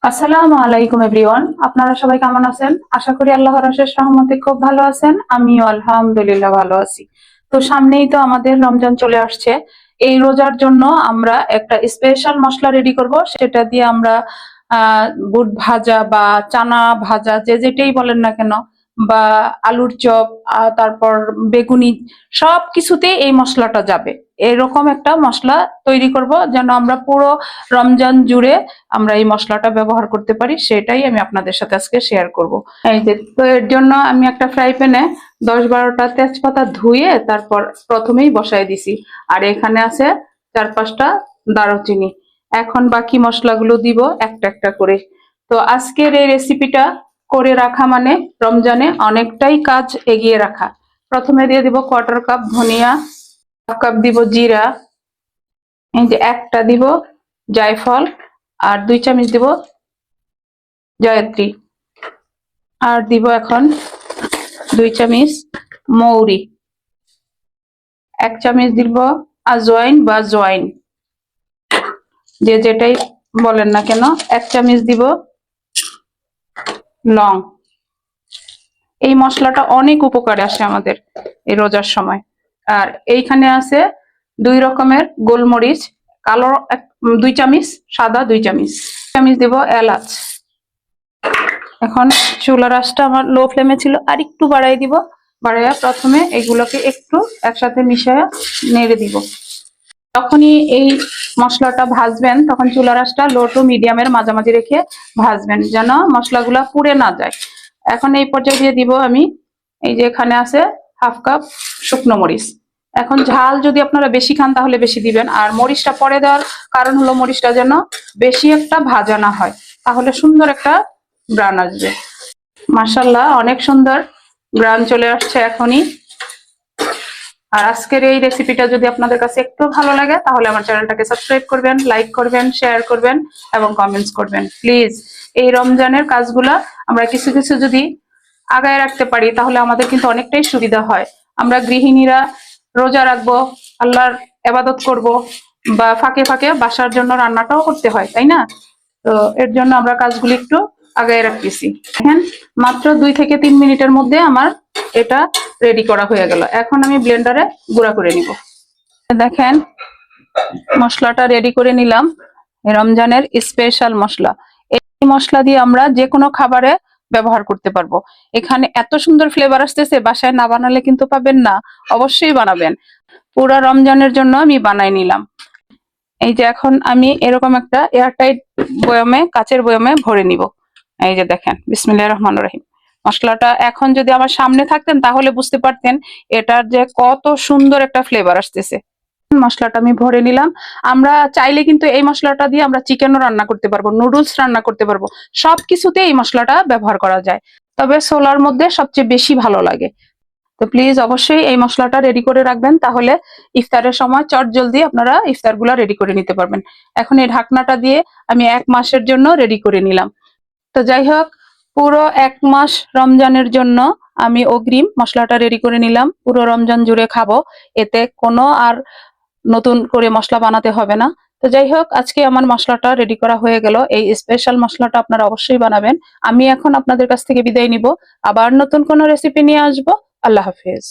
আসসালামু আলাইকুম এভরিওয়ান, আপনারা সবাই কেমন আছেন? আশা করি আল্লাহর অশেষ রহমতে খুব ভালো আছেন। আমিও আলহামদুলিল্লাহ ভালো আছি। তো সামনেই তো আমাদের রমজান চলে আসছে। এই রোজার জন্য আমরা একটা স্পেশাল মশলা রেডি করব। সেটা দিয়ে আমরা বুট ভাজা বা চানা ভাজা, যে যেটাই বলেন না কেন, বা আলুর চপ, তারপর বেগুনি, সব কিছুতে এই মশলাটা যাবে। এরকম একটা মশলা তৈরি করব যেন আমরা পুরো রমজান জুড়ে আমরা এই মশলাটা ব্যবহার করতে পারি, সেটাই আমি আপনাদের সাথে আজকে শেয়ার করব। এই যে, তো এর জন্য আমি একটা ফ্রাই প্যানে 10-12টা তেজপাতা ধুয়ে তারপর প্রথমেই বসাই দিছি। আর এখানে আছে 4-5টা দারুচিনি। এখন বাকি মশলাগুলো দিব একটা একটা করে। তো আজকের এই রেসিপিটা করে রাখা মানে রমজানে অনেকটাই কাজ এগিয়ে রাখা। প্রথমে দিয়ে দিব 1/4 কাপ ধনিয়া, 1/2 কাপ দিব জিরা, এই যে একটা দিব জায়ফল, আর 2 চামচ দিব জয়ত্রী, আর দিব এখন 2 চামচ মৌরি, 1 চামচ দিব আজওয়াইন বা জোয়াইন, যে যেটাই বলেন না কেন, 1 চামচ দিব লং। এই মশলাটা অনেক উপকারে আসে আমাদের এই রোজার সময়। আর এইখানে আছে 2 রকমের গোলমরিচ, কালো 2 চামচ, সাদা 2 চামচ। চামচ দিব এলাচ। এখন চুলার আঁচটা আমার লো ফ্লেমে ছিল, আর একটু বাড়াই দিব। বাড়াইয়া প্রথমে এগুলোকে একটু একসাথে মিশিয়ে নেড়ে দিব। যখনই এই মশলাটা ভাজবেন তখন চুলার আঁচটা লো টু মিডিয়ামের মাঝামাঝি রেখে ভাজবেন, যেন মশলাগুলা পুড়ে না যায়। এখন এই পর্যায়ে দিয়ে দিব আমি, এই যে এখানে আছে 1/2 কাপ শুকনো মরিচ। এখন ঝাল যদি আপনারা বেশি খান তাহলে বেশি দিবেন, আর মরিচটা পরে দেওয়ার কারণ হলো মরিচটা যেন বেশি একটা ভাজা না হয়, তাহলে সুন্দর একটা গ্রান আসবে। মাশাআল্লাহ, অনেক সুন্দর গ্রান চলে আসছে এখনই। আর আজকের এই রেসিপিটা যদি আপনাদের কাছে একটু ভালো লাগে তাহলে আমার চ্যানেলটাকে সাবস্ক্রাইব করবেন, লাইক করবেন, শেয়ার করবেন এবং কমেন্টস করবেন প্লিজ। এই রমজানের কাজগুলা আমরা কিছু কিছু যদি আগায় রাখতে পারি তাহলে আমাদের কিন্তু অনেকটাই সুবিধা হয়। আমরা গৃহিণীরা রোজা রাখবো, আল্লাহর ইবাদত করব, বা ফাঁকে ফাঁকে বাসার জন্য রান্নাটাও করতে হয়, তাই না? তো এর জন্য আমরা কাজগুলি একটু আগায় রাখতেছি। দেখেন, মাত্র 2 থেকে 3 মিনিটের মধ্যে আমার এটা রেডি করা হয়ে গেল। এখন আমি ব্লেন্ডারে গুঁড়া করে নিব। দেখেন, মশলাটা রেডি করে নিলাম। রমজানের স্পেশাল মশলা। এই মশলা দিয়ে আমরা যে কোনো খাবারে ব্যবহার করতে পারবো। এখানে এত সুন্দর ফ্লেভার আসতেছে, বাসায় না বানালে কিন্তু পাবেন না, অবশ্যই বানাবেন। পুরা রমজানের জন্য আমি বানাই নিলাম। এই যে এখন আমি এরকম একটা এয়ারটাইট বয়ামে, কাচের বয়ামে ভরে নিব। এই যে দেখেন, বিসমিল্লাহির রহমানির রহিম। মশলাটা এখন যদি আমার সামনে থাকতেন তাহলে বুঝতে পারতেন এটার যে কত সুন্দর একটা ফ্লেভার আসতেছে। মশলাটা আমি ভরে নিলাম। আমরা চাইলে কিন্তু এই মশলাটা দিয়ে আমরা চিকেনও রান্না করতে পারবো, নুডলস রান্না করতে পারবো, সবকিছুতে এই মশলাটা ব্যবহার করা যায়। তবে ছোলার মধ্যে সবচেয়ে বেশি ভালো লাগে। তো প্লিজ অবশ্যই এই মশলাটা রেডি করে রাখবেন, তাহলে ইফতারের সময় চট জলদি আপনারা ইফতারগুলা রেডি করে নিতে পারবেন। এখন এই ঢাকনাটা দিয়ে আমি 1 মাসের জন্য রেডি করে নিলাম। তো যাই হোক, পুরো 1 মাস রমজানের জন্য আমি অগ্রিম মশলাটা রেডি করে নিলাম। পুরো রমজান জুড়ে খাবো, এতে কোনো আর নতুন করে মশলা বানাতে হবে না। তো যাই হোক, আজকে আমার মশলাটা রেডি করা হয়ে গেল। এই স্পেশাল মশলাটা আপনারা অবশ্যই বানাবেন। আমি এখন আপনাদের কাছ থেকে বিদায় নিব, আবার নতুন কোনো রেসিপি নিয়ে আসবো। আল্লাহ হাফেজ।